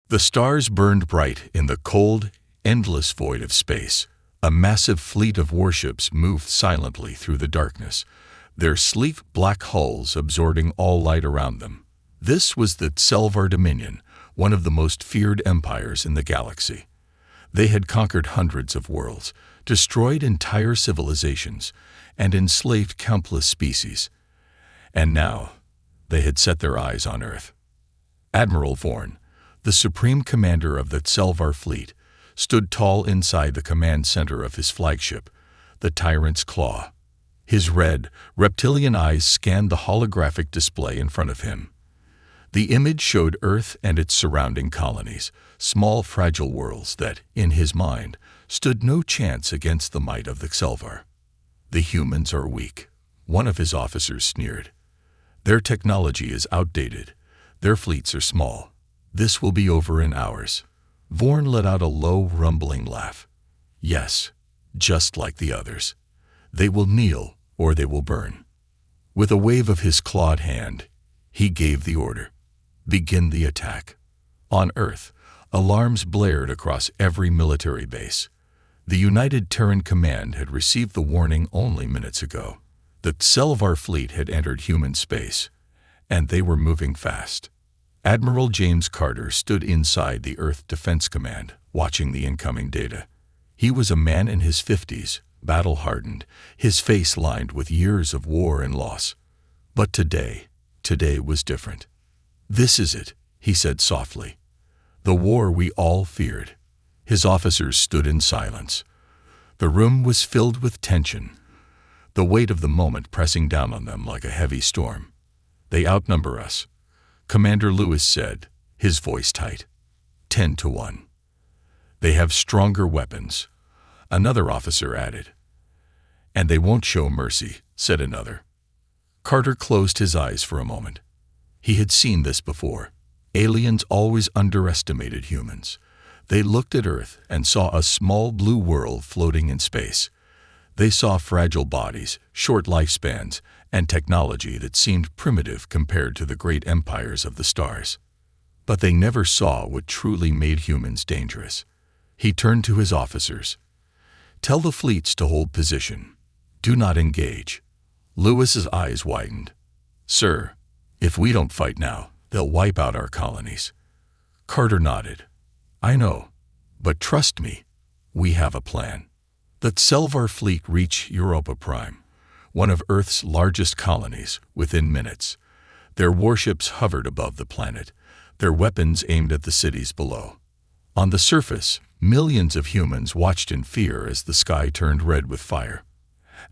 The stars burned bright in the cold, endless void of space. A massive fleet of warships moved silently through the darkness, their sleek black hulls absorbing all light around them. This was the Selvar Dominion, one of the most feared empires in the galaxy. They had conquered hundreds of worlds, destroyed entire civilizations, and enslaved countless species. And now, they had set their eyes on Earth. Admiral Vorn, the supreme commander of the Selvar fleet, stood tall inside the command center of his flagship, the Tyrant's Claw. His red, reptilian eyes scanned the holographic display in front of him. The image showed Earth and its surrounding colonies, small fragile worlds that, in his mind, stood no chance against the might of the Selvar. "The humans are weak," one of his officers sneered. "Their technology is outdated. Their fleets are small. This will be over in hours." Vorn let out a low, rumbling laugh. "Yes, just like the others. They will kneel, or they will burn." With a wave of his clawed hand, he gave the order. Begin the attack. On Earth, alarms blared across every military base. The United Terran Command had received the warning only minutes ago. The Selvar fleet had entered human space, and they were moving fast. Admiral James Carter stood inside the Earth Defense Command, watching the incoming data. He was a man in his 50s, battle-hardened, his face lined with years of war and loss. But today was different. "This is it," he said softly. "The war we all feared." His officers stood in silence. The room was filled with tension, the weight of the moment pressing down on them like a heavy storm. "They outnumber us," Commander Lewis said, his voice tight. 10-1. "They have stronger weapons," another officer added. "And they won't show mercy," said another. Carter closed his eyes for a moment. He had seen this before. Aliens always underestimated humans. They looked at Earth and saw a small blue world floating in space. They saw fragile bodies, short lifespans, and technology that seemed primitive compared to the great empires of the stars. But they never saw what truly made humans dangerous. He turned to his officers. "Tell the fleets to hold position. Do not engage." Lewis's eyes widened. "Sir, if we don't fight now, they'll wipe out our colonies." Carter nodded. "I know, but trust me, we have a plan." The Selvar fleet reached Europa Prime, one of Earth's largest colonies, within minutes. Their warships hovered above the planet, their weapons aimed at the cities below. On the surface, millions of humans watched in fear as the sky turned red with fire.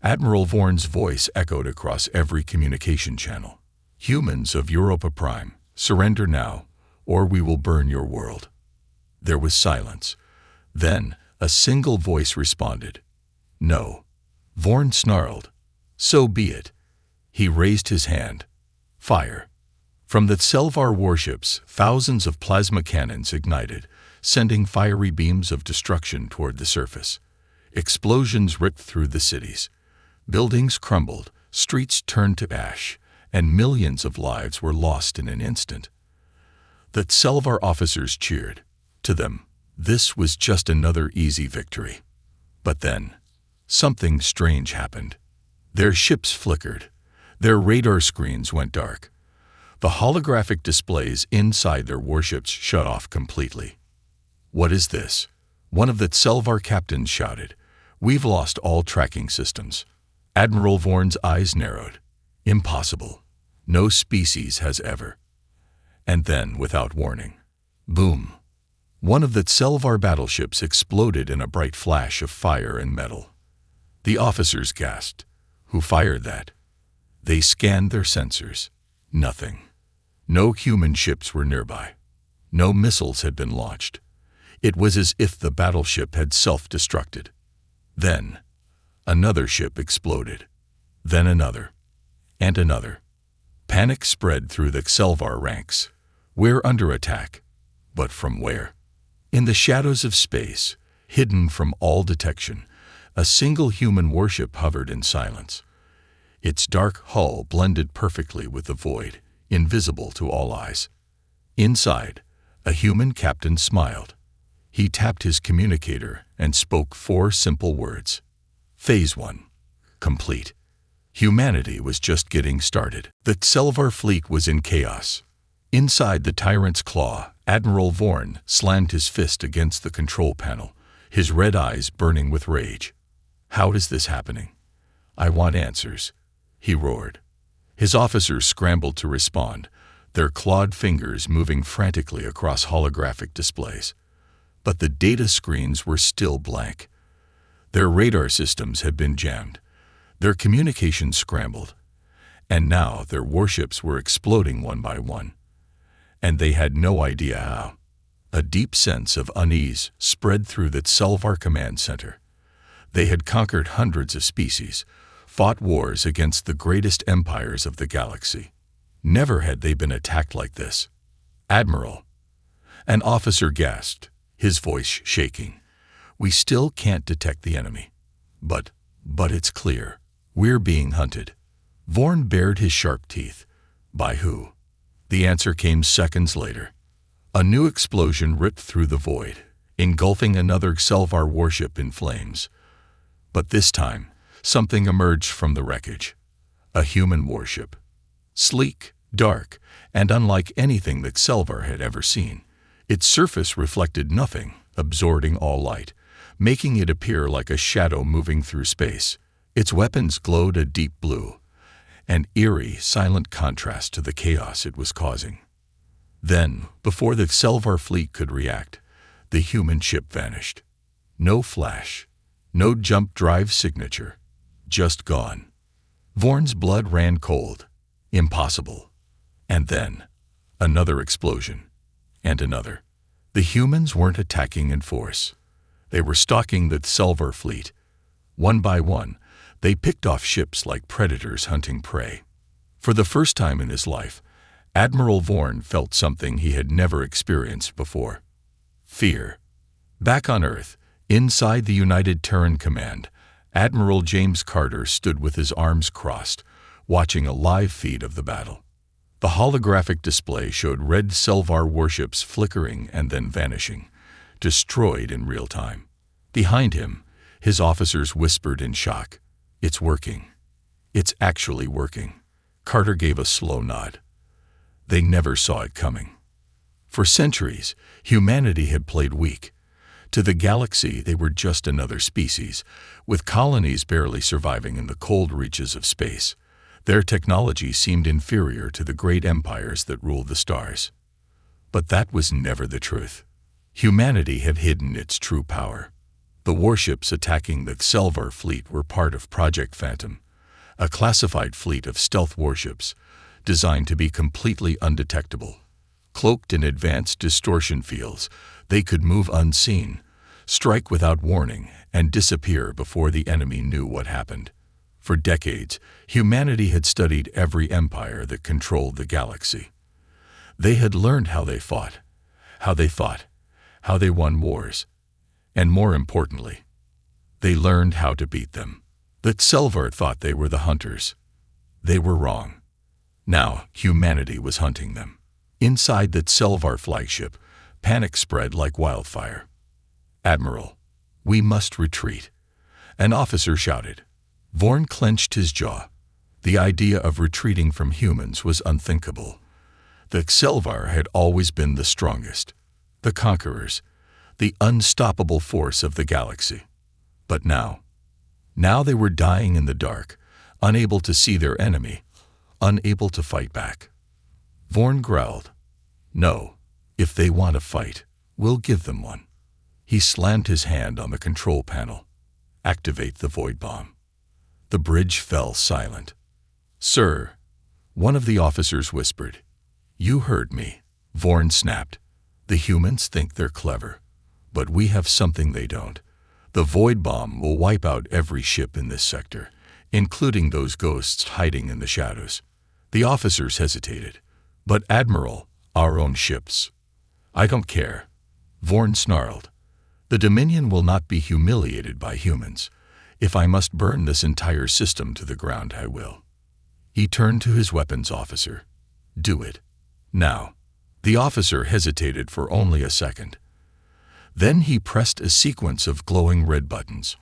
Admiral Vorn's voice echoed across every communication channel. "Humans of Europa Prime, surrender now, or we will burn your world." There was silence. Then, a single voice responded. "No." Vorn snarled. "So be it." He raised his hand. Fire. From the Selvar warships, thousands of plasma cannons ignited, sending fiery beams of destruction toward the surface. Explosions ripped through the cities. Buildings crumbled, streets turned to ash, and millions of lives were lost in an instant. The Selvar officers cheered. To them, this was just another easy victory. But then, something strange happened. Their ships flickered. Their radar screens went dark. The holographic displays inside their warships shut off completely. "What is this?" one of the Selvar captains shouted. "We've lost all tracking systems." Admiral Vorn's eyes narrowed. "Impossible. No species has ever." And then, without warning, boom. One of the Selvar battleships exploded in a bright flash of fire and metal. The officers gasped. Who fired that? They scanned their sensors. Nothing. No human ships were nearby. No missiles had been launched. It was as if the battleship had self-destructed. Then, another ship exploded. Then another. And another. Panic spread through the Selvar ranks. We're under attack. But from where? In the shadows of space, hidden from all detection, a single human warship hovered in silence. Its dark hull blended perfectly with the void, invisible to all eyes. Inside, A human captain smiled. He tapped his communicator and spoke 4 simple words. Phase 1. Complete. Humanity was just getting started. The Xelvar fleet was in chaos. Inside the tyrant's claw, Admiral Vorn slammed his fist against the control panel, his red eyes burning with rage. How is this happening? I want answers, he roared. His officers scrambled to respond, their clawed fingers moving frantically across holographic displays. But the data screens were still blank. Their radar systems had been jammed, their communications scrambled, and now their warships were exploding one by one. And they had no idea how. A deep sense of unease spread through the Xelvar command center. They had conquered hundreds of species, fought wars against the greatest empires of the galaxy. Never had they been attacked like this. Admiral, an officer gasped, his voice shaking. We still can't detect the enemy. But it's clear. We're being hunted. Vorn bared his sharp teeth. By who? The answer came seconds later. A new explosion ripped through the void, engulfing another Xelvar warship in flames. But this time, something emerged from the wreckage. A human warship. Sleek, dark, and unlike anything that Xelvar had ever seen. Its surface reflected nothing, absorbing all light, making it appear like a shadow moving through space. Its weapons glowed a deep blue, an eerie, silent contrast to the chaos it was causing. Then, before the Xelvar fleet could react, the human ship vanished. No flash, no jump drive signature, just gone. Vorn's blood ran cold. Impossible. And then, another explosion. And another. The humans weren't attacking in force. They were stalking the Xelvar fleet. One by one, they picked off ships like predators hunting prey. For the first time in his life, Admiral Vorn felt something he had never experienced before. Fear. Back on Earth, inside the United Terran Command, Admiral James Carter stood with his arms crossed, watching a live feed of the battle. The holographic display showed red Xelvar warships flickering and then vanishing, destroyed in real time. Behind him, his officers whispered in shock, "It's working. It's actually working." Carter gave a slow nod. They never saw it coming. For centuries, humanity had played weak. To the galaxy, they were just another species, with colonies barely surviving in the cold reaches of space. Their technology seemed inferior to the great empires that ruled the stars. But that was never the truth. Humanity had hidden its true power. The warships attacking the Xelvar fleet were part of Project Phantom, a classified fleet of stealth warships designed to be completely undetectable. Cloaked in advanced distortion fields, they could move unseen, strike without warning, and disappear before the enemy knew what happened. For decades, humanity had studied every empire that controlled the galaxy. They had learned how they fought, how they thought, how they won wars, and more importantly, they learned how to beat them. The Xelvar thought they were the hunters. They were wrong. Now, humanity was hunting them. Inside the Xelvar flagship, panic spread like wildfire. "Admiral, we must retreat," an officer shouted. Vorn clenched his jaw. The idea of retreating from humans was unthinkable. The Xelvar had always been the strongest, the conquerors, the unstoppable force of the galaxy. But now they were dying in the dark, unable to see their enemy, unable to fight back. Vorn growled, "No, if they want a fight, we'll give them one." He slammed his hand on the control panel. "Activate the void bomb." The bridge fell silent. "Sir," one of the officers whispered. "You heard me," Vorn snapped. "The humans think they're clever, but we have something they don't. The void bomb will wipe out every ship in this sector, including those ghosts hiding in the shadows." The officers hesitated. "But Admiral, our own ships." "I don't care," Vorn snarled. "The Dominion will not be humiliated by humans. If I must burn this entire system to the ground, I will." He turned to his weapons officer. "Do it. Now." The officer hesitated for only a second. Then he pressed a sequence of glowing red buttons.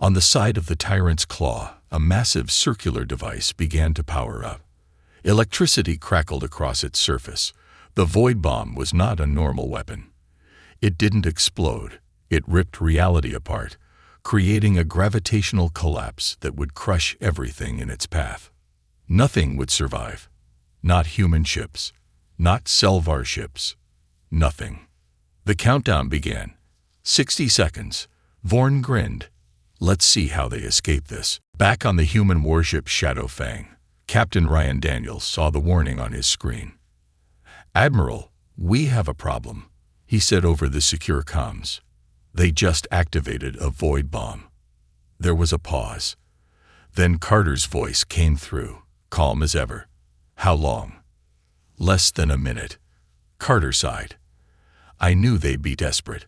On the side of the tyrant's claw, a massive circular device began to power up. Electricity crackled across its surface. The void bomb was not a normal weapon. It didn't explode. It ripped reality apart, creating a gravitational collapse that would crush everything in its path. Nothing would survive. Not human ships. Not Selvar ships. Nothing. The countdown began. 60 seconds. Vorn grinned. Let's see how they escape this. Back on the human warship Shadow Fang, Captain Ryan Daniels saw the warning on his screen. "Admiral, we have a problem," he said over the secure comms. "They just activated a void bomb." There was a pause. Then Carter's voice came through, calm as ever. "How long?" "Less than a minute." Carter sighed. "I knew they'd be desperate."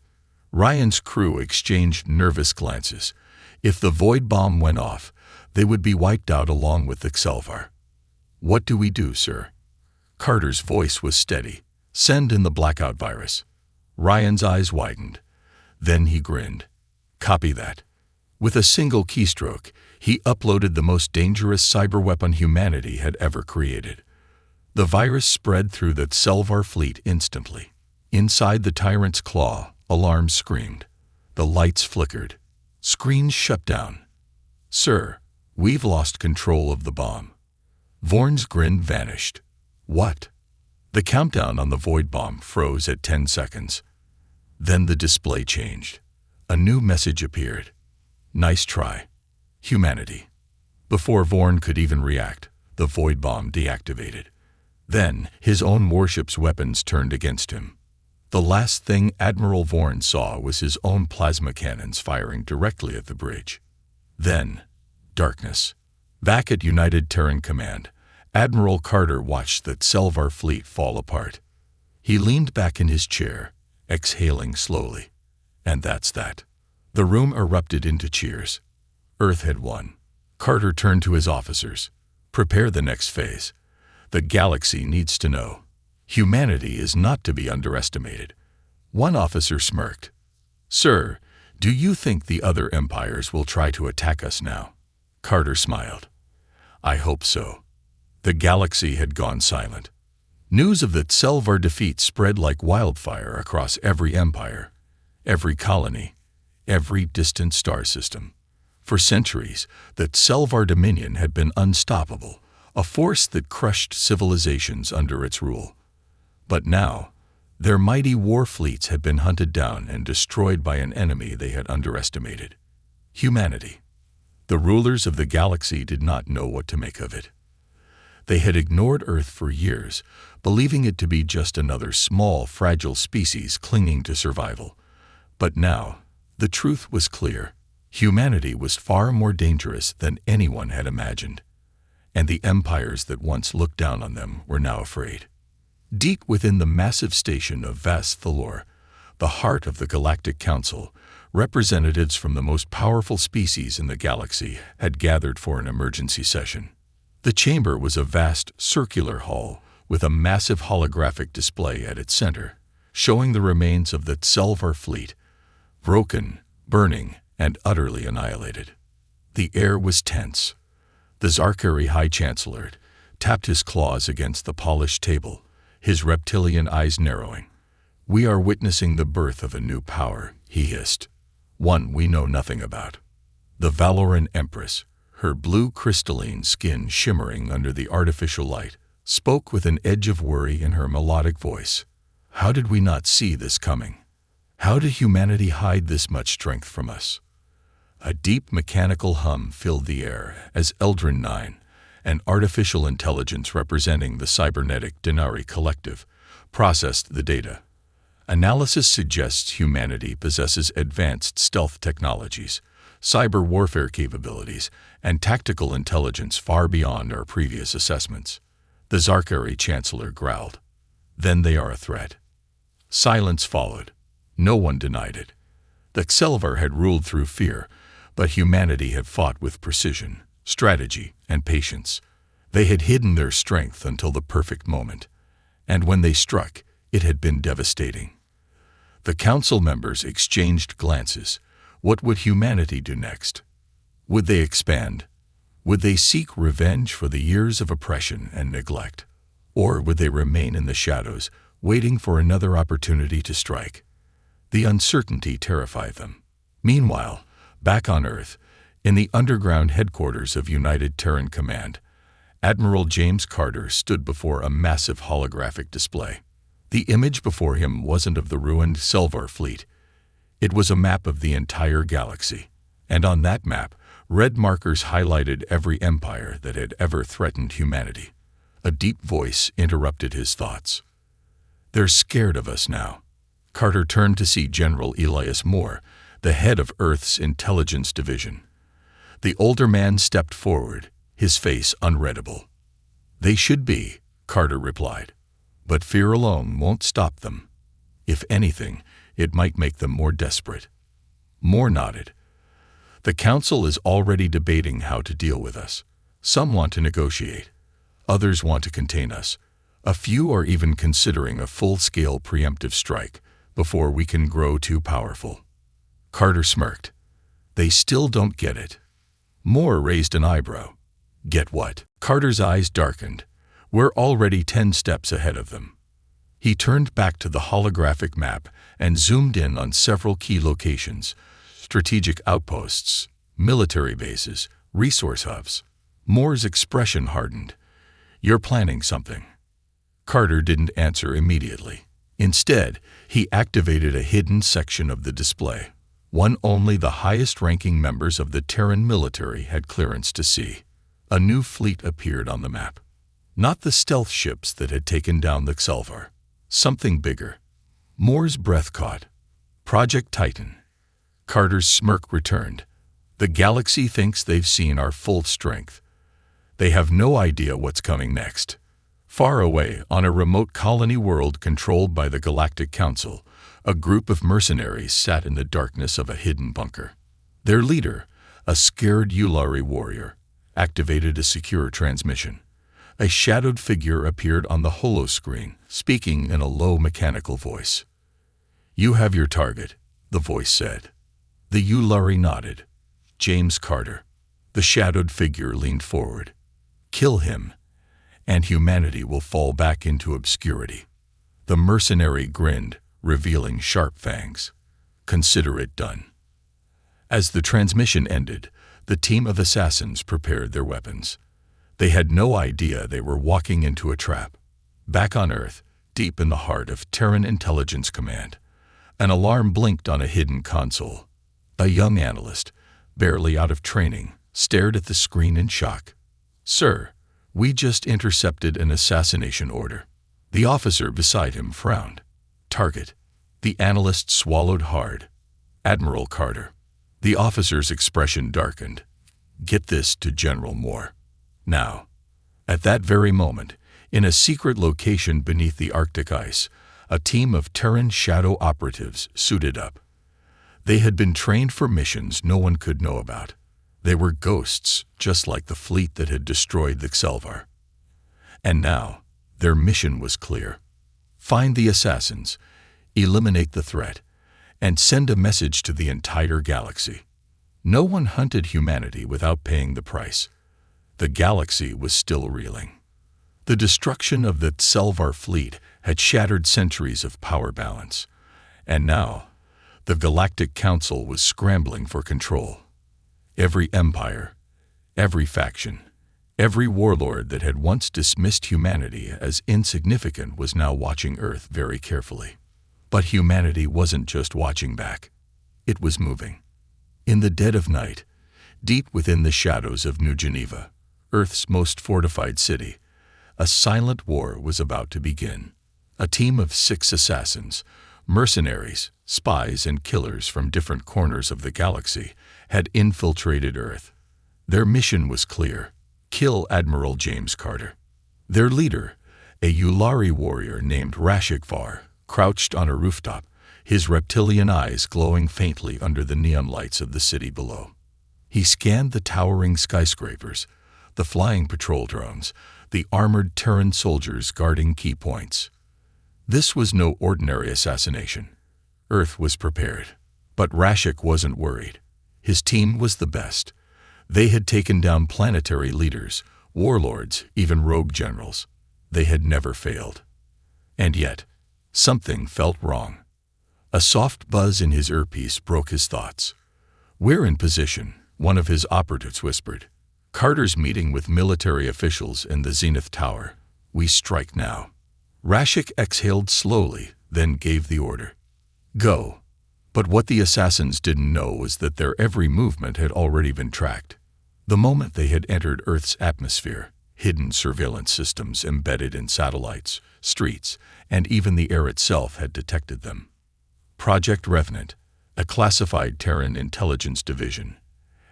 Ryan's crew exchanged nervous glances. If the void bomb went off, they would be wiped out along with the Selvar. "What do we do, sir?" Carter's voice was steady. "Send in the blackout virus." Ryan's eyes widened. Then he grinned. "Copy that." With a single keystroke, he uploaded the most dangerous cyber weapon humanity had ever created. The virus spread through the Selvar fleet instantly. Inside the tyrant's claw, alarms screamed. The lights flickered. Screens shut down. "Sir, we've lost control of the bomb." Vorn's grin vanished. "What?" The countdown on the void bomb froze at 10 seconds. Then the display changed. A new message appeared. "Nice try, humanity." Before Vorn could even react, the void bomb deactivated. Then, his own warship's weapons turned against him. The last thing Admiral Vorn saw was his own plasma cannons firing directly at the bridge. Then, darkness. Back at United Terran Command, Admiral Carter watched the Selvar fleet fall apart. He leaned back in his chair, exhaling slowly. And that's that. The room erupted into cheers. Earth had won. Carter turned to his officers. "Prepare the next phase. The galaxy needs to know. Humanity is not to be underestimated." One officer smirked. "Sir, do you think the other empires will try to attack us now?" Carter smiled. "I hope so." The galaxy had gone silent. News of the Selvar defeat spread like wildfire across every empire, every colony, every distant star system. For centuries, the Selvar dominion had been unstoppable, a force that crushed civilizations under its rule. But now, their mighty war fleets had been hunted down and destroyed by an enemy they had underestimated: humanity. The rulers of the galaxy did not know what to make of it. They had ignored Earth for years, believing it to be just another small, fragile species clinging to survival. But now, the truth was clear. Humanity was far more dangerous than anyone had imagined. And the empires that once looked down on them were now afraid. Deep within the massive station of Vasthalor, the heart of the Galactic Council, representatives from the most powerful species in the galaxy had gathered for an emergency session. The chamber was a vast, circular hall with a massive holographic display at its center, showing the remains of the Selvar fleet, broken, burning, and utterly annihilated. The air was tense. The Zarkari High Chancellor tapped his claws against the polished table, his reptilian eyes narrowing. "We are witnessing the birth of a new power," he hissed. "One we know nothing about." The Valoran Empress, her blue crystalline skin shimmering under the artificial light, spoke with an edge of worry in her melodic voice. "How did we not see this coming? How did humanity hide this much strength from us?" A deep mechanical hum filled the air as Eldrin 9, an artificial intelligence representing the cybernetic Denari Collective, processed the data. Analysis suggests humanity possesses advanced stealth technologies, cyber warfare capabilities, and tactical intelligence far beyond our previous assessments. The Zarkari Chancellor growled. "Then they are a threat." Silence followed. No one denied it. The Selvar had ruled through fear, but humanity had fought with precision, strategy, and patience. They had hidden their strength until the perfect moment. And when they struck, it had been devastating. The council members exchanged glances. What would humanity do next? Would they expand? Would they seek revenge for the years of oppression and neglect? Or would they remain in the shadows, waiting for another opportunity to strike? The uncertainty terrified them. Meanwhile, back on Earth, in the underground headquarters of United Terran Command, Admiral James Carter stood before a massive holographic display. The image before him wasn't of the ruined Selvar fleet. It was a map of the entire galaxy, and on that map, red markers highlighted every empire that had ever threatened humanity. A deep voice interrupted his thoughts. "They're scared of us now." Carter turned to see General Elias Moore, the head of Earth's intelligence division. The older man stepped forward, his face unreadable. "They should be," Carter replied. "But fear alone won't stop them. If anything, it might make them more desperate." Moore nodded. "The Council is already debating how to deal with us. Some want to negotiate. Others want to contain us. A few are even considering a full-scale preemptive strike before we can grow too powerful." Carter smirked. "They still don't get it." Moore raised an eyebrow. "Get what?" Carter's eyes darkened. "We're already 10 steps ahead of them." He turned back to the holographic map and zoomed in on several key locations: strategic outposts, military bases, resource hubs. Moore's expression hardened. "You're planning something." Carter didn't answer immediately. Instead, he activated a hidden section of the display, one only the highest-ranking members of the Terran military had clearance to see. A new fleet appeared on the map. Not the stealth ships that had taken down the Selvar. Something bigger. Moore's breath caught. Project Titan. Carter's smirk returned. "The galaxy thinks they've seen our full strength. They have no idea what's coming next." Far away, on a remote colony world controlled by the Galactic Council, a group of mercenaries sat in the darkness of a hidden bunker. Their leader, a scared Yulari warrior, activated a secure transmission. A shadowed figure appeared on the holoscreen, speaking in a low mechanical voice. "You have your target," the voice said. The Yulari nodded. "James Carter." The shadowed figure leaned forward. "Kill him, and humanity will fall back into obscurity." The mercenary grinned, revealing sharp fangs. "Consider it done." As the transmission ended, the team of assassins prepared their weapons. They had no idea they were walking into a trap. Back on Earth, deep in the heart of Terran Intelligence Command, an alarm blinked on a hidden console. A young analyst, barely out of training, stared at the screen in shock. "Sir, we just intercepted an assassination order." The officer beside him frowned. "Target." The analyst swallowed hard. "Admiral Carter." The officer's expression darkened. "Get this to General Moore. Now." At that very moment, in a secret location beneath the Arctic ice, a team of Terran shadow operatives suited up. They had been trained for missions no one could know about. They were ghosts, just like the fleet that had destroyed the Selvar. And now, their mission was clear. Find the assassins, eliminate the threat, and send a message to the entire galaxy. No one hunted humanity without paying the price. The galaxy was still reeling. The destruction of the Selvar fleet had shattered centuries of power balance. And now, the Galactic Council was scrambling for control. Every empire, every faction, every warlord that had once dismissed humanity as insignificant was now watching Earth very carefully. But humanity wasn't just watching back. It was moving. In the dead of night, deep within the shadows of New Geneva, Earth's most fortified city, a silent war was about to begin. A team of 6 assassins, mercenaries, spies, and killers from different corners of the galaxy had infiltrated Earth. Their mission was clear: kill Admiral James Carter. Their leader, a Yulari warrior named Rashikvar, crouched on a rooftop, his reptilian eyes glowing faintly under the neon lights of the city below. He scanned the towering skyscrapers, the flying patrol drones, the armored Terran soldiers guarding key points. This was no ordinary assassination. Earth was prepared. But Rashik wasn't worried. His team was the best. They had taken down planetary leaders, warlords, even rogue generals. They had never failed. And yet, something felt wrong. A soft buzz in his earpiece broke his thoughts. "We're in position," one of his operatives whispered. "Carter's meeting with military officials in the Zenith Tower. We strike now." Rashik exhaled slowly, then gave the order. "Go." But what the assassins didn't know was that their every movement had already been tracked. The moment they had entered Earth's atmosphere, hidden surveillance systems embedded in satellites, streets, and even the air itself had detected them. Project Revenant, a classified Terran intelligence division,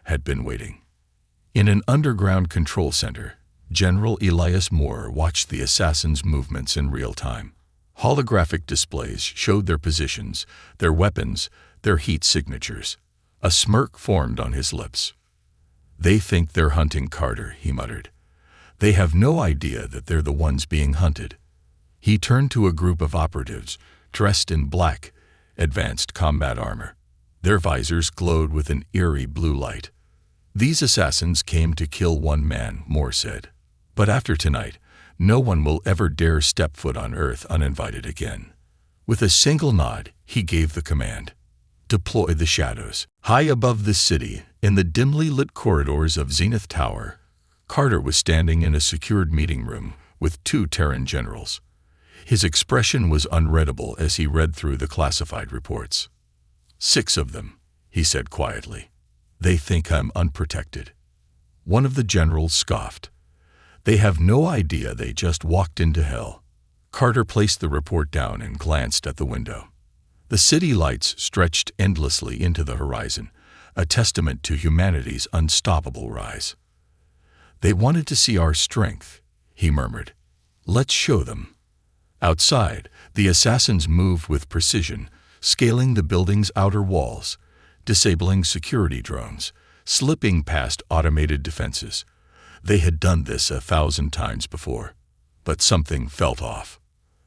had been waiting. In an underground control center, General Elias Moore watched the assassins' movements in real time. Holographic displays showed their positions, their weapons, their heat signatures. A smirk formed on his lips. "They think they're hunting Carter," he muttered. "They have no idea that they're the ones being hunted." He turned to a group of operatives, dressed in black, advanced combat armor. Their visors glowed with an eerie blue light. "These assassins came to kill one man," Moore said. "But after tonight, no one will ever dare step foot on Earth uninvited again." With a single nod, he gave the command. "Deploy the shadows." High above the city, in the dimly lit corridors of Zenith Tower, Carter was standing in a secured meeting room with 2 Terran generals. His expression was unreadable as he read through the classified reports. "6 of them," he said quietly. "They think I'm unprotected." One of the generals scoffed. "They have no idea they just walked into hell." Carter placed the report down and glanced at the window. The city lights stretched endlessly into the horizon, a testament to humanity's unstoppable rise. "They wanted to see our strength," he murmured. "Let's show them." Outside, the assassins moved with precision, scaling the building's outer walls, disabling security drones, slipping past automated defenses. They had done this 1,000 times before, but something felt off.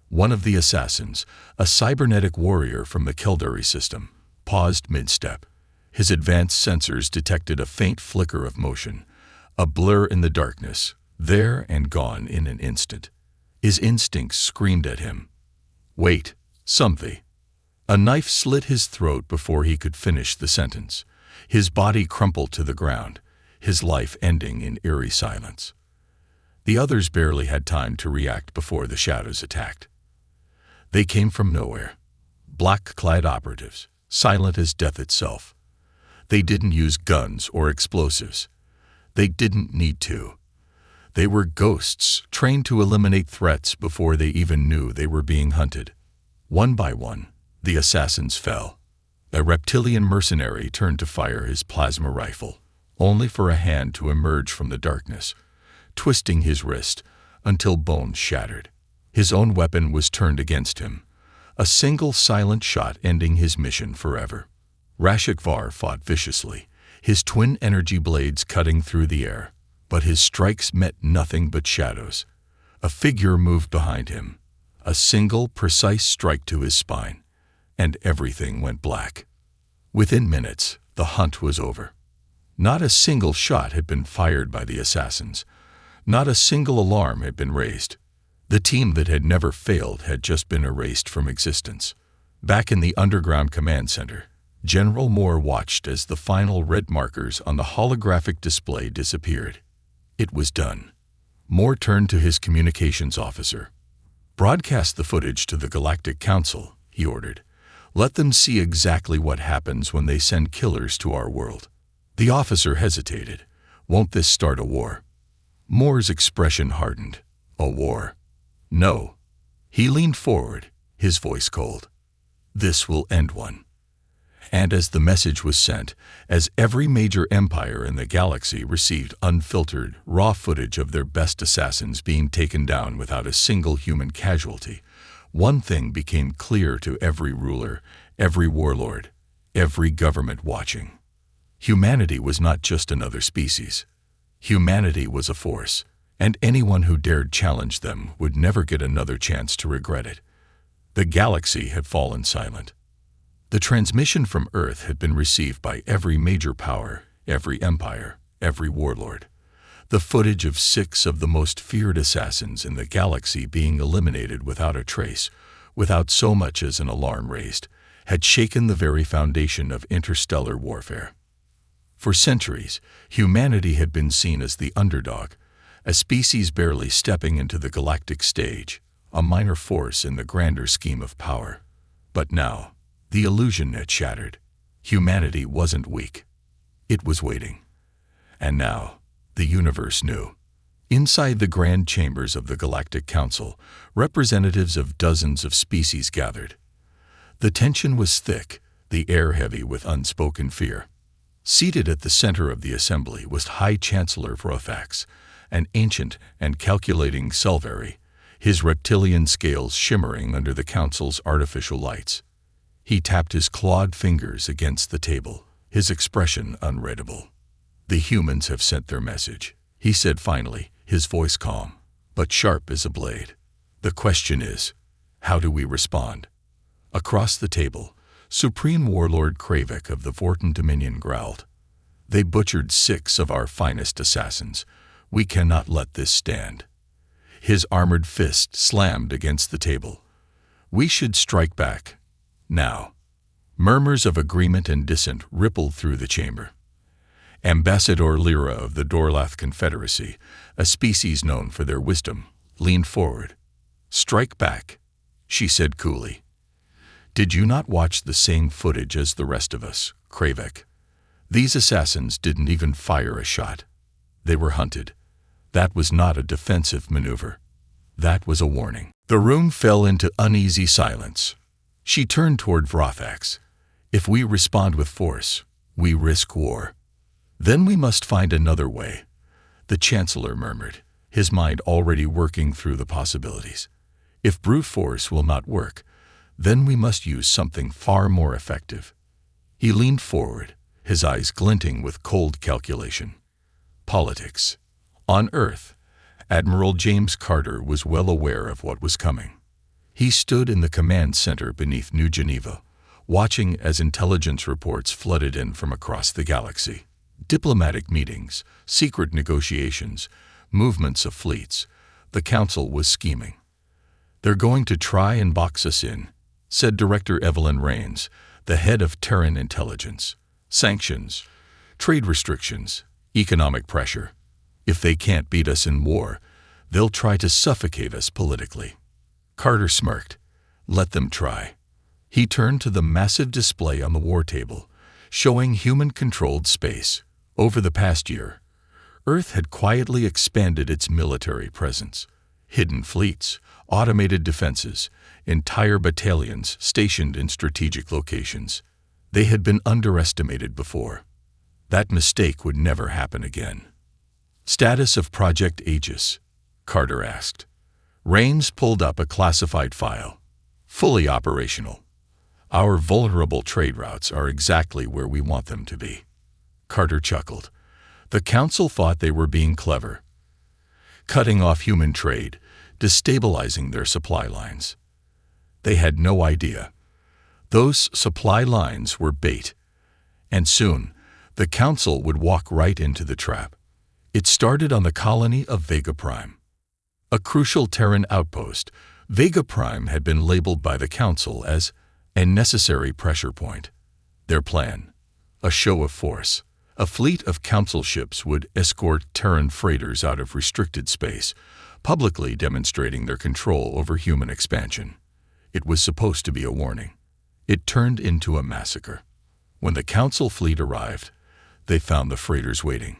One of the assassins, a cybernetic warrior from the Keldari system, paused mid-step. His advanced sensors detected a faint flicker of motion, a blur in the darkness, there and gone in an instant. His instincts screamed at him. "Wait, something." A knife slit his throat before he could finish the sentence. His body crumpled to the ground, his life ending in eerie silence. The others barely had time to react before the shadows attacked. They came from nowhere. Black-clad operatives, silent as death itself. They didn't use guns or explosives. They didn't need to. They were ghosts, trained to eliminate threats before they even knew they were being hunted. One by one, the assassins fell. A reptilian mercenary turned to fire his plasma rifle, only for a hand to emerge from the darkness, twisting his wrist until bones shattered. His own weapon was turned against him, a single silent shot ending his mission forever. Rashik fought viciously, his twin energy blades cutting through the air, but his strikes met nothing but shadows. A figure moved behind him, a single precise strike to his spine, and everything went black. Within minutes, the hunt was over. Not a single shot had been fired by the assassins. Not a single alarm had been raised. The team that had never failed had just been erased from existence. Back in the underground command center, General Moore watched as the final red markers on the holographic display disappeared. It was done. Moore turned to his communications officer. "Broadcast the footage to the Galactic Council," he ordered. "Let them see exactly what happens when they send killers to our world." The officer hesitated. "Won't this start a war?" Moore's expression hardened. "A war? No." He leaned forward, his voice cold. "This will end one." And as the message was sent, as every major empire in the galaxy received unfiltered, raw footage of their best assassins being taken down without a single human casualty, one thing became clear to every ruler, every warlord, every government watching. Humanity was not just another species. Humanity was a force, and anyone who dared challenge them would never get another chance to regret it. The galaxy had fallen silent. The transmission from Earth had been received by every major power, every empire, every warlord. The footage of 6 of the most feared assassins in the galaxy being eliminated without a trace, without so much as an alarm raised, had shaken the very foundation of interstellar warfare. For centuries, humanity had been seen as the underdog, a species barely stepping into the galactic stage, a minor force in the grander scheme of power. But now, the illusion had shattered. Humanity wasn't weak. It was waiting. And now, the universe knew. Inside the grand chambers of the Galactic Council, representatives of dozens of species gathered. The tension was thick, the air heavy with unspoken fear. Seated at the center of the assembly was High Chancellor Vrofax, an ancient and calculating Selvari, his reptilian scales shimmering under the council's artificial lights. He tapped his clawed fingers against the table, his expression unreadable. "The humans have sent their message," he said finally, his voice calm, but sharp as a blade. "The question is, how do we respond?" Across the table, Supreme Warlord Kravik of the Vorten Dominion growled. "They butchered 6 of our finest assassins. We cannot let this stand." His armored fist slammed against the table. "We should strike back. Now." Murmurs of agreement and dissent rippled through the chamber. Ambassador Lyra of the Dorlath Confederacy, a species known for their wisdom, leaned forward. "Strike back," she said coolly. "Did you not watch the same footage as the rest of us, Kravik? These assassins didn't even fire a shot. They were hunted. That was not a defensive maneuver. That was a warning." The room fell into uneasy silence. She turned toward Vrofax. "If we respond with force, we risk war. Then we must find another way," the Chancellor murmured, his mind already working through the possibilities. "If brute force will not work, then we must use something far more effective." He leaned forward, his eyes glinting with cold calculation. Politics. On Earth, Admiral James Carter was well aware of what was coming. He stood in the command center beneath New Geneva, watching as intelligence reports flooded in from across the galaxy. Diplomatic meetings, secret negotiations, movements of fleets. The Council was scheming. "They're going to try and box us in," said Director Evelyn Rains, the head of Terran intelligence. "Sanctions, trade restrictions, economic pressure. If they can't beat us in war, they'll try to suffocate us politically." Carter smirked. "Let them try." He turned to the massive display on the war table, showing human-controlled space. Over the past year, Earth had quietly expanded its military presence. Hidden fleets, automated defenses, entire battalions stationed in strategic locations. They had been underestimated before. That mistake would never happen again. "Status of Project Aegis?" Carter asked. Rains pulled up a classified file. "Fully operational. Our vulnerable trade routes are exactly where we want them to be." Carter chuckled. The Council thought they were being clever. Cutting off human trade, destabilizing their supply lines. They had no idea. Those supply lines were bait. And soon, the Council would walk right into the trap. It started on the colony of Vega Prime. A crucial Terran outpost, Vega Prime had been labeled by the Council as a necessary pressure point. Their plan? A show of force. A fleet of Council ships would escort Terran freighters out of restricted space, publicly demonstrating their control over human expansion. It was supposed to be a warning. It turned into a massacre. When the Council fleet arrived, they found the freighters waiting.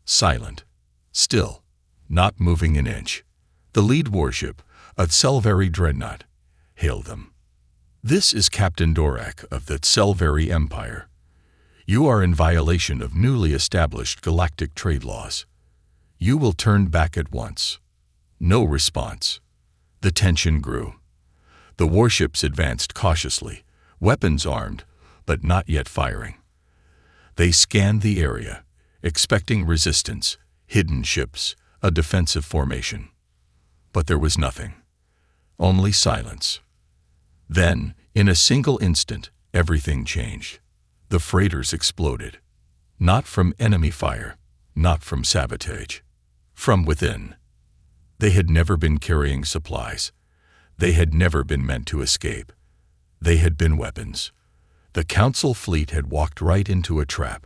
Silent. Still. Not moving an inch. The lead warship, a Selvari dreadnought, hailed them. "This is Captain Dorak of the Selvari Empire. You are in violation of newly established galactic trade laws. You will turn back at once." No response. The tension grew. The warships advanced cautiously, weapons armed, but not yet firing. They scanned the area, expecting resistance, hidden ships, a defensive formation. But there was nothing. Only silence. Then, in a single instant, everything changed. The freighters exploded. Not from enemy fire, not from sabotage. From within. They had never been carrying supplies. They had never been meant to escape. They had been weapons. The Council fleet had walked right into a trap.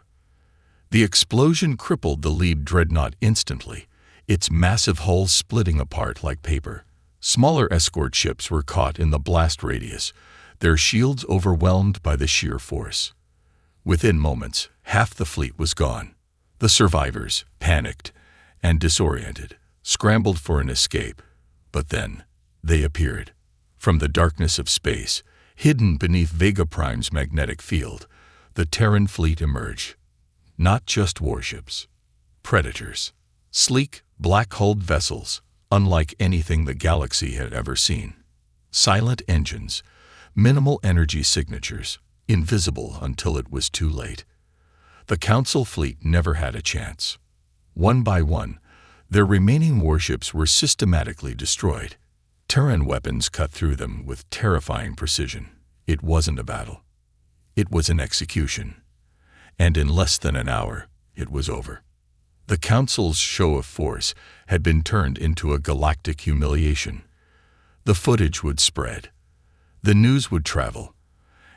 The explosion crippled the lead dreadnought instantly, its massive hull splitting apart like paper. Smaller escort ships were caught in the blast radius, their shields overwhelmed by the sheer force. Within moments, half the fleet was gone. The survivors, panicked and disoriented, scrambled for an escape. But then, they appeared. From the darkness of space, hidden beneath Vega Prime's magnetic field, the Terran fleet emerged. Not just warships. Predators. Sleek, black-hulled vessels, unlike anything the galaxy had ever seen. Silent engines, minimal energy signatures, invisible until it was too late. The Council fleet never had a chance. One by one, their remaining warships were systematically destroyed. Terran weapons cut through them with terrifying precision. It wasn't a battle. It was an execution. And in less than an hour, it was over. The Council's show of force had been turned into a galactic humiliation. The footage would spread. The news would travel.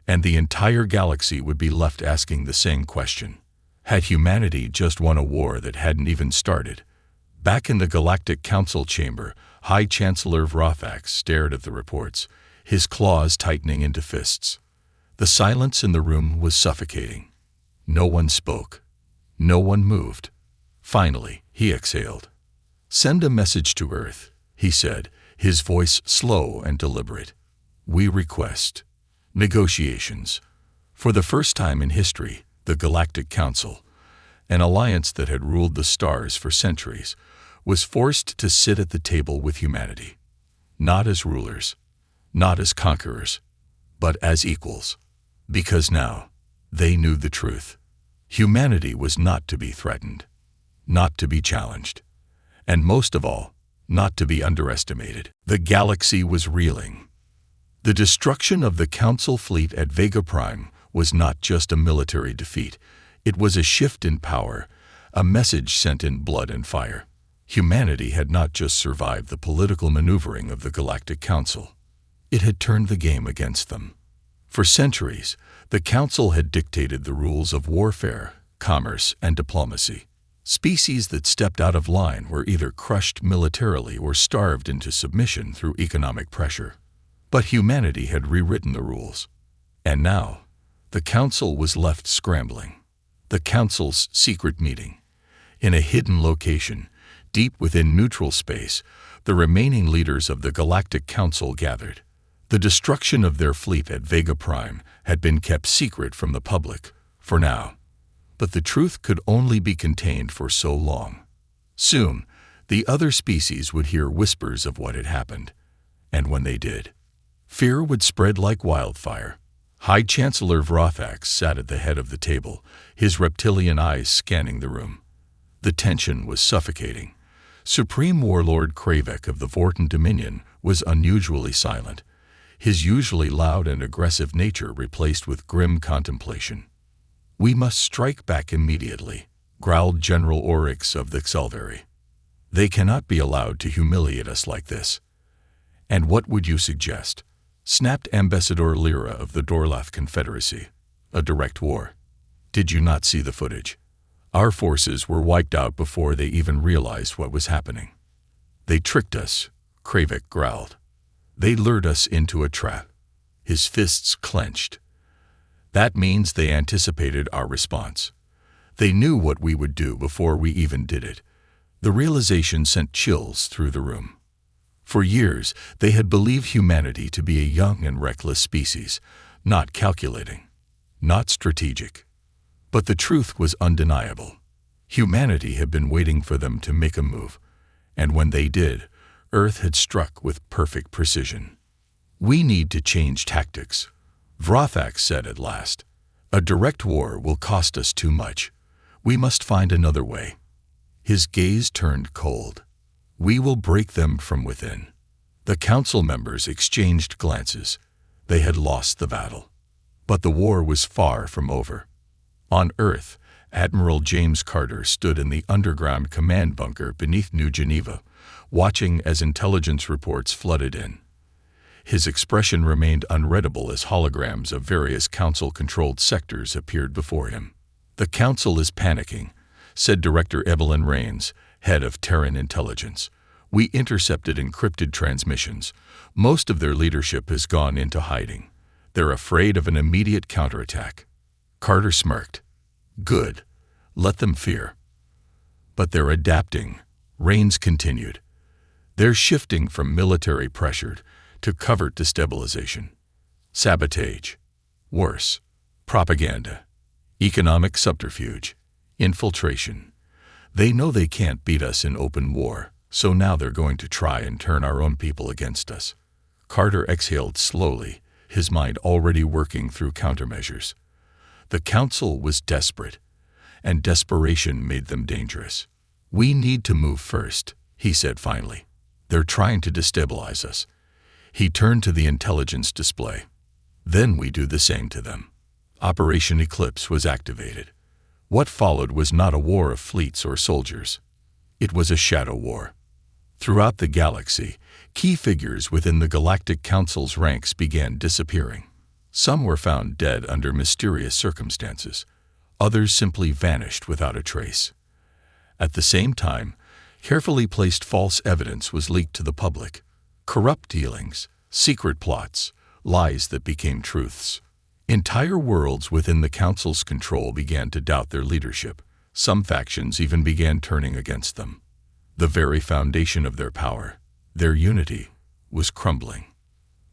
And the entire galaxy would be left asking the same question. Had humanity just won a war that hadn't even started? Back in the Galactic Council chamber, High Chancellor Vrothax stared at the reports, his claws tightening into fists. The silence in the room was suffocating. No one spoke. No one moved. Finally, he exhaled. "Send a message to Earth," he said, his voice slow and deliberate. "We request negotiations." For the first time in history, the Galactic Council, an alliance that had ruled the stars for centuries, was forced to sit at the table with humanity. Not as rulers, not as conquerors, but as equals. Because now, they knew the truth. Humanity was not to be threatened, not to be challenged, and most of all, not to be underestimated. The galaxy was reeling. The destruction of the Council fleet at Vega Prime was not just a military defeat. It was a shift in power, a message sent in blood and fire. Humanity had not just survived the political maneuvering of the Galactic Council. It had turned the game against them. For centuries, the Council had dictated the rules of warfare, commerce, and diplomacy. Species that stepped out of line were either crushed militarily or starved into submission through economic pressure. But humanity had rewritten the rules. And now, the Council was left scrambling. The Council's secret meeting. In a hidden location, deep within neutral space, the remaining leaders of the Galactic Council gathered. The destruction of their fleet at Vega Prime had been kept secret from the public, for now. But the truth could only be contained for so long. Soon, the other species would hear whispers of what had happened. And when they did, fear would spread like wildfire. High Chancellor Vrothax sat at the head of the table, his reptilian eyes scanning the room. The tension was suffocating. Supreme Warlord Kravek of the Vorten Dominion was unusually silent, his usually loud and aggressive nature replaced with grim contemplation. "We must strike back immediately," growled General Oryx of the Xelvari. "They cannot be allowed to humiliate us like this." "And what would you suggest?" snapped Ambassador Lyra of the Dorlath Confederacy. "A direct war. Did you not see the footage? Our forces were wiped out before they even realized what was happening." "They tricked us," Kravik growled. "They lured us into a trap." His fists clenched. "That means they anticipated our response. They knew what we would do before we even did it." The realization sent chills through the room. For years, they had believed humanity to be a young and reckless species, not calculating, not strategic. But the truth was undeniable. Humanity had been waiting for them to make a move, and when they did, Earth had struck with perfect precision. "We need to change tactics," Vrothax said at last. "A direct war will cost us too much. We must find another way." His gaze turned cold. "We will break them from within." The council members exchanged glances. They had lost the battle. But the war was far from over. On Earth, Admiral James Carter stood in the underground command bunker beneath New Geneva, watching as intelligence reports flooded in. His expression remained unreadable as holograms of various Council-controlled sectors appeared before him. "The Council is panicking," said Director Evelyn Rains, head of Terran Intelligence. "We intercepted encrypted transmissions. Most of their leadership has gone into hiding. They're afraid of an immediate counterattack." Carter smirked. "Good. Let them fear." "But they're adapting," Rains continued. "They're shifting from military pressure to covert destabilization. Sabotage. Worse. Propaganda. Economic subterfuge. Infiltration. They know they can't beat us in open war, so now they're going to try and turn our own people against us." Carter exhaled slowly, his mind already working through countermeasures. The Council was desperate, and desperation made them dangerous. "We need to move first," he said finally. "They're trying to destabilize us." He turned to the intelligence display. "Then we do the same to them." Operation Eclipse was activated. What followed was not a war of fleets or soldiers. It was a shadow war. Throughout the galaxy, key figures within the Galactic Council's ranks began disappearing. Some were found dead under mysterious circumstances. Others simply vanished without a trace. At the same time, carefully placed false evidence was leaked to the public. Corrupt dealings, secret plots, lies that became truths. Entire worlds within the Council's control began to doubt their leadership. Some factions even began turning against them. The very foundation of their power, their unity, was crumbling.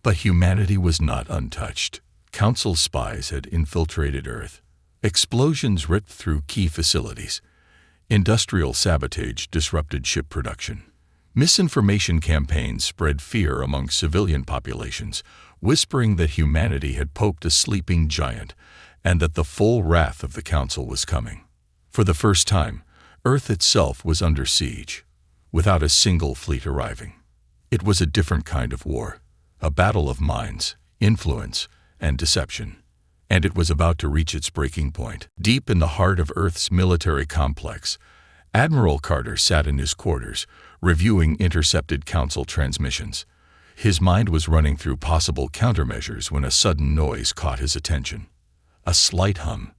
But humanity was not untouched. Council spies had infiltrated Earth. Explosions ripped through key facilities. Industrial sabotage disrupted ship production. Misinformation campaigns spread fear among civilian populations, whispering that humanity had poked a sleeping giant and that the full wrath of the Council was coming. For the first time, Earth itself was under siege, without a single fleet arriving. It was a different kind of war, a battle of minds, influence, and deception. And it was about to reach its breaking point. Deep in the heart of Earth's military complex, Admiral Carter sat in his quarters, reviewing intercepted Council transmissions. His mind was running through possible countermeasures when a sudden noise caught his attention. A slight hum.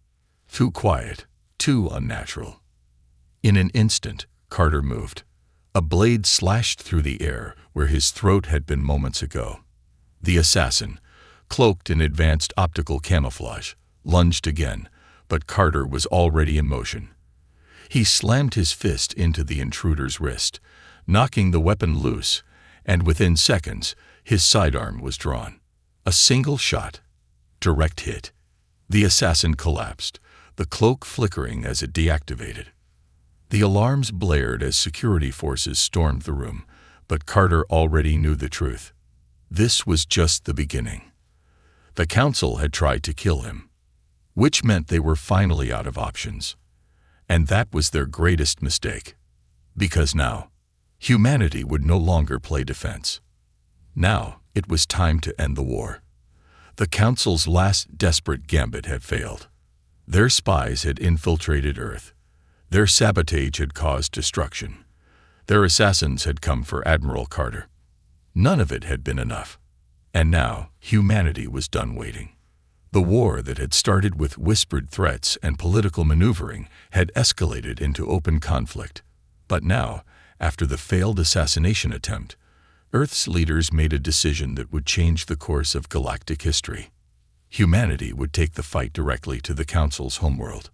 Too quiet, too unnatural. In an instant, Carter moved. A blade slashed through the air where his throat had been moments ago. The assassin, cloaked in advanced optical camouflage, lunged again, but Carter was already in motion. He slammed his fist into the intruder's wrist, knocking the weapon loose, and within seconds, his sidearm was drawn. A single shot. Direct hit. The assassin collapsed, the cloak flickering as it deactivated. The alarms blared as security forces stormed the room, but Carter already knew the truth. This was just the beginning. The Council had tried to kill him, which meant they were finally out of options. And that was their greatest mistake. Because now, humanity would no longer play defense. Now, it was time to end the war. The Council's last desperate gambit had failed. Their spies had infiltrated Earth. Their sabotage had caused destruction. Their assassins had come for Admiral Carter. None of it had been enough. And now, humanity was done waiting. The war that had started with whispered threats and political maneuvering had escalated into open conflict. But now, after the failed assassination attempt, Earth's leaders made a decision that would change the course of galactic history. Humanity would take the fight directly to the Council's homeworld.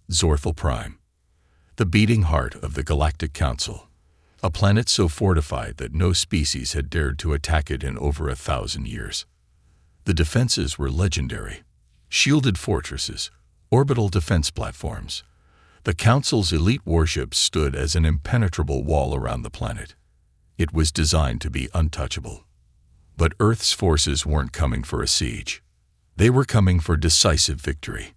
Zorthal Prime, the beating heart of the Galactic Council, a planet so fortified that no species had dared to attack it in over 1,000 years. The defenses were legendary. Shielded fortresses, orbital defense platforms. The Council's elite warships stood as an impenetrable wall around the planet. It was designed to be untouchable. But Earth's forces weren't coming for a siege. They were coming for decisive victory.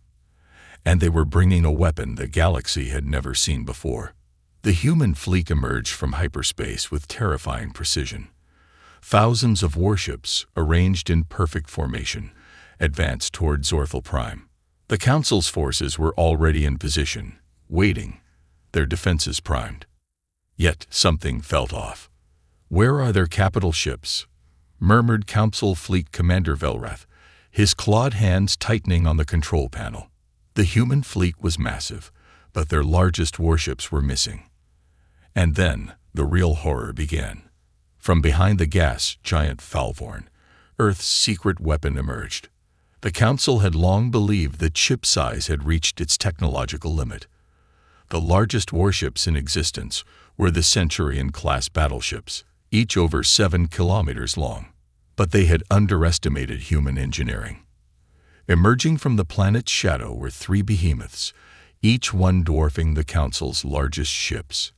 And they were bringing a weapon the galaxy had never seen before. The human fleet emerged from hyperspace with terrifying precision. Thousands of warships, arranged in perfect formation, advanced toward Zorthal Prime. The Council's forces were already in position, waiting, their defenses primed. Yet something felt off. "Where are their capital ships?" murmured Council Fleet Commander Velrath, his clawed hands tightening on the control panel. The human fleet was massive, but their largest warships were missing. And then the real horror began. From behind the gas giant Falvorn, Earth's secret weapon emerged. The Council had long believed that ship size had reached its technological limit. The largest warships in existence were the Centurion-class battleships, each over 7 kilometers long. But they had underestimated human engineering. Emerging from the planet's shadow were 3 behemoths, each one dwarfing the Council's largest ships.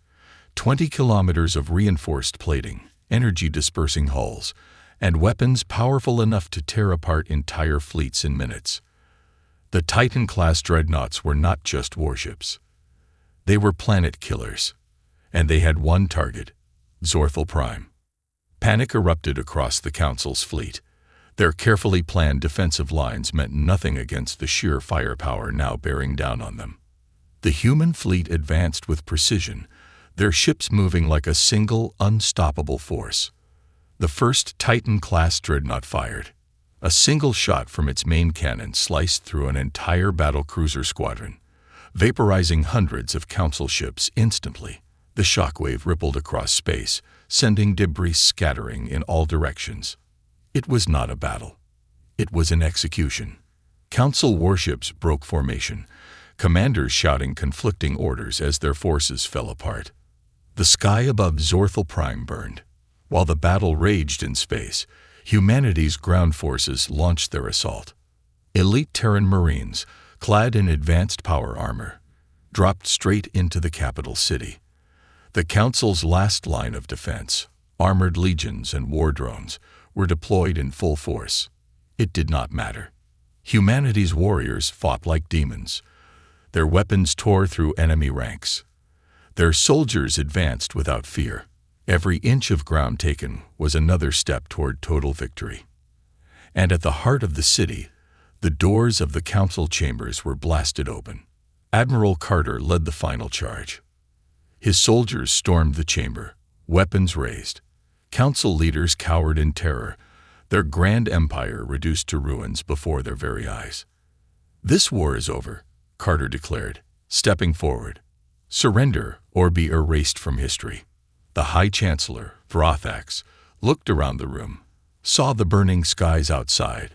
20 kilometers of reinforced plating, energy-dispersing hulls, and weapons powerful enough to tear apart entire fleets in minutes. The Titan-class dreadnoughts were not just warships. They were planet killers, and they had one target, Zorthal Prime. Panic erupted across the Council's fleet. Their carefully planned defensive lines meant nothing against the sheer firepower now bearing down on them. The human fleet advanced with precision, their ships moving like a single, unstoppable force. The first Titan-class dreadnought fired. A single shot from its main cannon sliced through an entire battlecruiser squadron, vaporizing hundreds of Council ships instantly. The shockwave rippled across space, sending debris scattering in all directions. It was not a battle. It was an execution. Council warships broke formation, commanders shouting conflicting orders as their forces fell apart. The sky above Zorthal Prime burned. While the battle raged in space, humanity's ground forces launched their assault. Elite Terran Marines, clad in advanced power armor, dropped straight into the capital city. The Council's last line of defense, armored legions and war drones, were deployed in full force. It did not matter. Humanity's warriors fought like demons. Their weapons tore through enemy ranks. Their soldiers advanced without fear. Every inch of ground taken was another step toward total victory. And at the heart of the city, the doors of the Council chambers were blasted open. Admiral Carter led the final charge. His soldiers stormed the chamber, weapons raised. Council leaders cowered in terror, their grand empire reduced to ruins before their very eyes. "This war is over," Carter declared, stepping forward. "Surrender or be erased from history." The High Chancellor, Vrothax, looked around the room, saw the burning skies outside,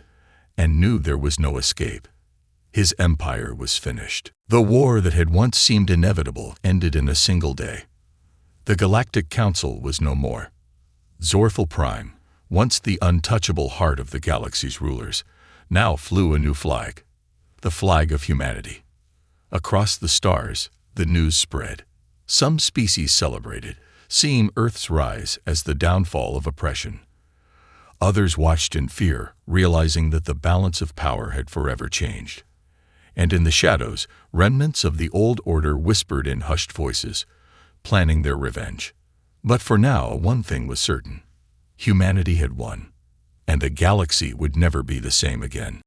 and knew there was no escape. His empire was finished. The war that had once seemed inevitable ended in a single day. The Galactic Council was no more. Zorthal Prime, once the untouchable heart of the galaxy's rulers, now flew a new flag, the flag of humanity. Across the stars, the news spread. Some species celebrated, seeing Earth's rise as the downfall of oppression. Others watched in fear, realizing that the balance of power had forever changed. And in the shadows, remnants of the old order whispered in hushed voices, planning their revenge. But for now, one thing was certain. Humanity had won, and the galaxy would never be the same again.